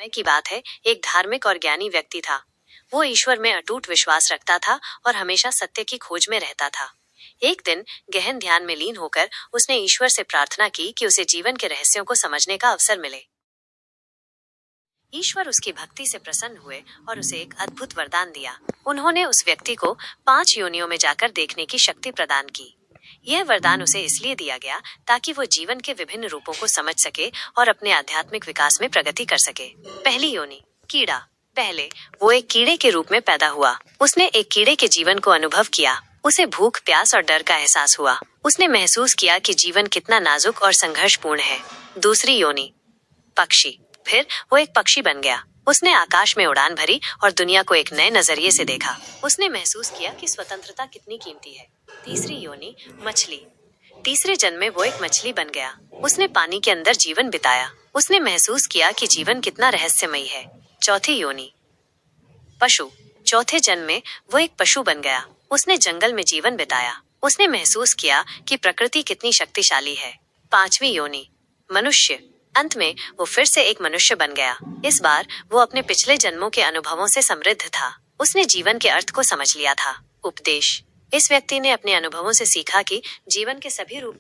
समय की बात है, एक धार्मिक और ज्ञानी व्यक्ति था। वो ईश्वर में अटूट विश्वास रखता था और हमेशा सत्य की खोज में रहता था। एक दिन गहन ध्यान में लीन होकर उसने ईश्वर से प्रार्थना की कि उसे जीवन के रहस्यों को समझने का अवसर मिले। ईश्वर उसकी भक्ति से प्रसन्न हुए और उसे एक अद्भुत वरदान दिया। उन्होंने उस व्यक्ति को 5 योनियों में जाकर देखने की शक्ति प्रदान की। यह वरदान उसे इसलिए दिया गया ताकि वो जीवन के विभिन्न रूपों को समझ सके और अपने आध्यात्मिक विकास में प्रगति कर सके। पहली योनि, कीड़ा। पहले वो एक कीड़े के रूप में पैदा हुआ। उसने एक कीड़े के जीवन को अनुभव किया। उसे भूख, प्यास और डर का एहसास हुआ। उसने महसूस किया कि जीवन कितना नाजुक और संघर्षपूर्ण है। दूसरी योनि, पक्षी। फिर वो एक पक्षी बन गया। उसने आकाश में उड़ान भरी और दुनिया को एक नए नजरिए से देखा। उसने महसूस किया कि स्वतंत्रता कितनी कीमती है। तीसरी योनि, मछली। तीसरे जन्म में वो एक मछली बन गया। उसने पानी के अंदर जीवन बिताया। उसने महसूस किया कि जीवन कितना रहस्यमयी है। चौथी योनि, पशु। चौथे जन्म में वो एक पशु बन गया। उसने जंगल में जीवन बिताया। उसने महसूस किया कि प्रकृति कितनी शक्तिशाली है। पांचवी योनि, मनुष्य। अंत में वो फिर से एक मनुष्य बन गया। इस बार वो अपने पिछले जन्मों के अनुभवों से समृद्ध था। उसने जीवन के अर्थ को समझ लिया था। उपदेश। इस व्यक्ति ने अपने अनुभवों से सीखा कि जीवन के सभी रूप में